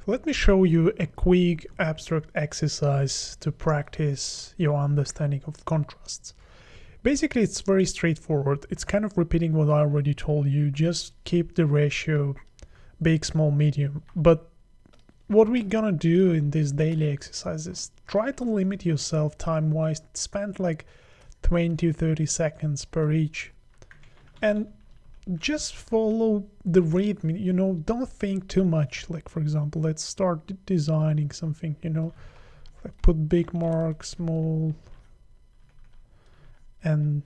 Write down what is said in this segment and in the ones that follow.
Let me show you a quick abstract exercise to practice your understanding of contrasts. Basically, it's very straightforward. It's kind of repeating what I already told you. Just keep the ratio big, small, medium. But what we're gonna do in this daily exercise is try to limit yourself time-wise. Spend like 20-30 seconds per each. And just follow the rhythm, don't think too much. Like, for example, let's start designing something, like put big mark, small, and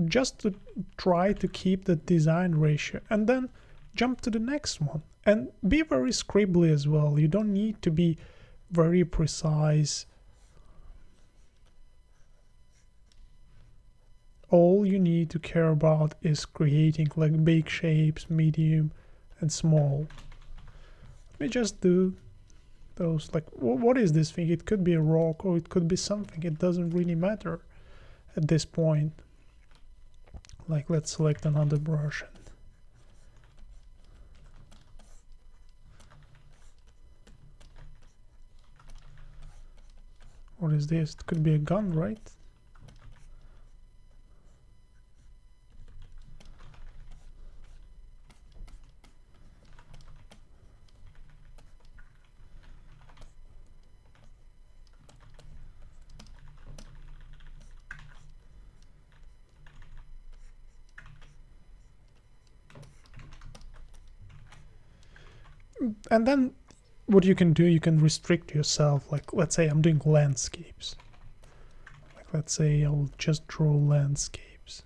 just to try to keep the design ratio, and then jump to the next one and be very scribbly as well. You don't need to be very precise. All you need to care about is creating like big shapes, medium and small. Let me just do those. Like, what is this thing? It could be a rock or it could be something. It doesn't really matter at this point. Like, let's select another brush. What is this? It could be a gun, right? And then what you can do, you can restrict yourself. Like, let's say I'm doing landscapes. Like, let's say I'll just draw landscapes.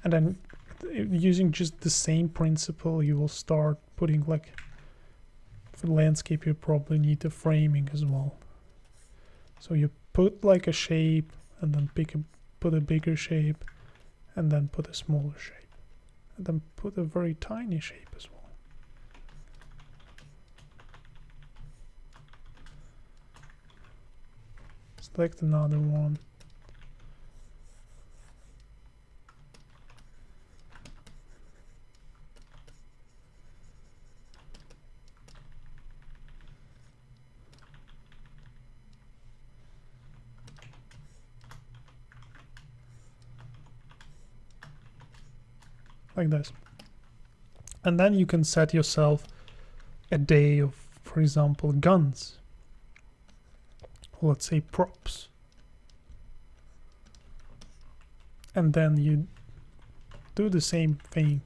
And then using just the same principle, you will start putting, like, for landscape, you probably need the framing as well. So you put like a shape and then put a bigger shape and then put a smaller shape. And then put a very tiny shape as well. Select another one. Like this. And then you can set yourself a day of, for example, guns. Let's say props. And then you do the same thing.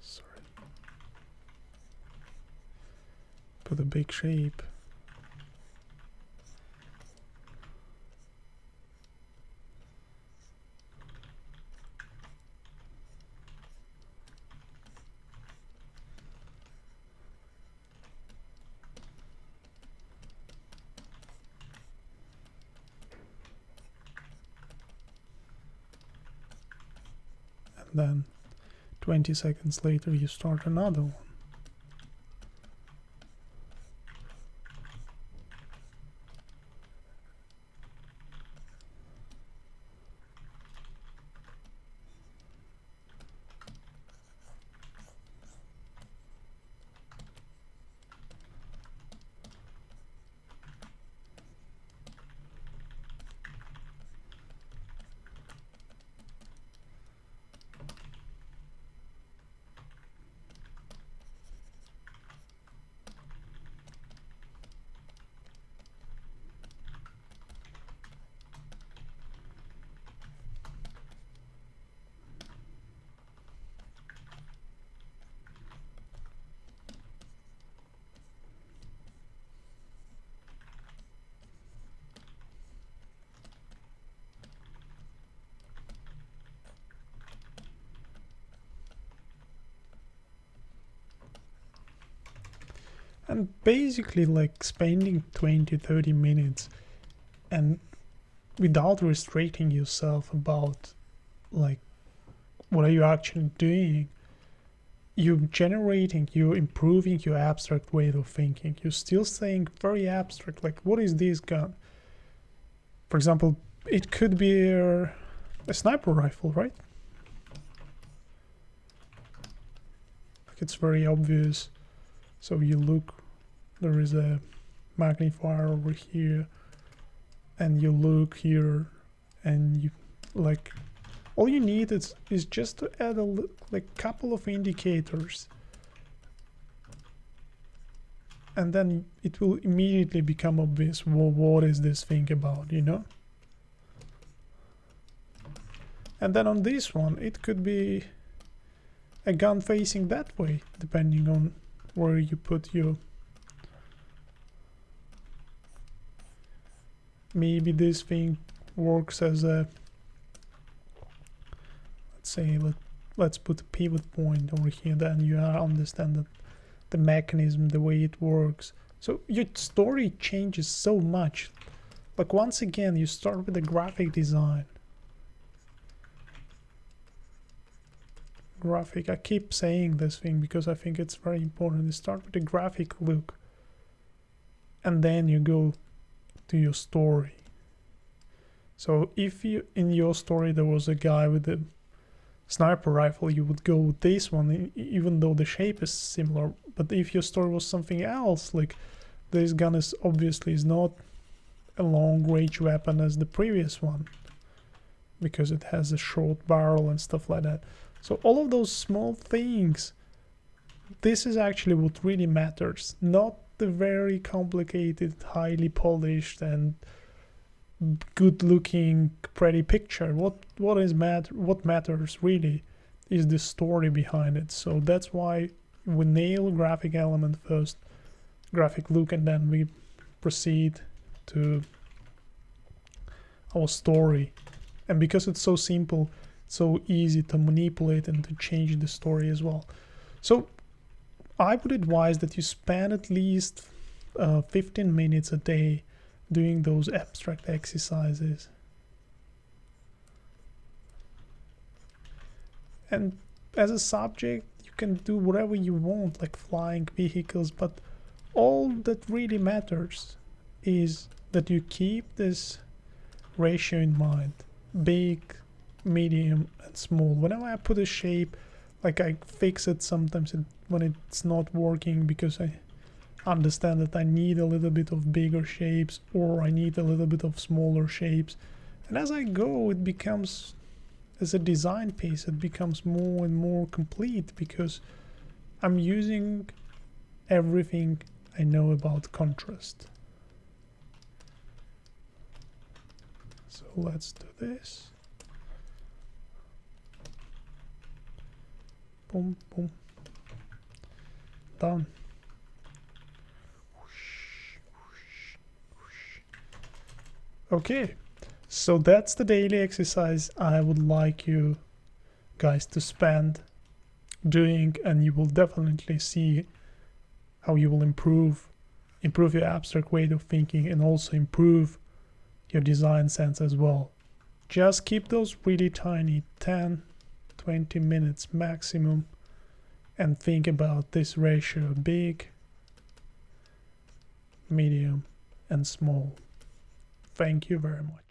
Sorry. Put a big shape. Then 20 seconds later you start another one. And basically, like, spending 20-30 minutes and without restricting yourself about, like, what are you actually doing, you're improving your abstract way of thinking. You're still staying very abstract, like, what is this gun? For example, it could be a sniper rifle, right? Like it's very obvious. So you look, there is a magnifier over here, and you look here, and you like all you need is just to add a like couple of indicators, and then it will immediately become obvious. Well, what is this thing about, you know? And then on this one, it could be a gun facing that way, depending on where you put your... Maybe this thing works as a... Let's say, let's put a pivot point over here, then you understand that the mechanism, the way it works. So your story changes so much. Like once again, you start with the graphic design. I keep saying this thing because I think it's very important. You start with the graphic look, and then you go to your story. So if you, in your story there was a guy with a sniper rifle, you would go with this one, even though the shape is similar. But if your story was something else, like this gun is obviously not a long range weapon as the previous one, because it has a short barrel and stuff like that. So all of those small things, this is actually what really matters, not the very complicated, highly polished and good looking pretty picture. What matters really is the story behind it. So that's why we nail graphic element first, graphic look, and then we proceed to our story. And because it's so simple, so easy to manipulate and to change the story as well. So I would advise that you spend at least 15 minutes a day doing those abstract exercises. And as a subject, you can do whatever you want, like flying vehicles, but all that really matters is that you keep this ratio in mind: big, medium, and small. Whenever I put a shape, like I fix it sometimes when it's not working, because I understand that I need a little bit of bigger shapes, or I need a little bit of smaller shapes. And as I go, it becomes, as a design piece, it becomes more and more complete, because I'm using everything I know about contrast. So let's do this. Boom, boom. Done. Okay, so that's the daily exercise I would like you guys to spend doing, and you will definitely see how you will improve your abstract way of thinking, and also improve your design sense as well. Just keep those really tiny, 10-20 minutes maximum, and think about this ratio: big, medium, and small. Thank you very much.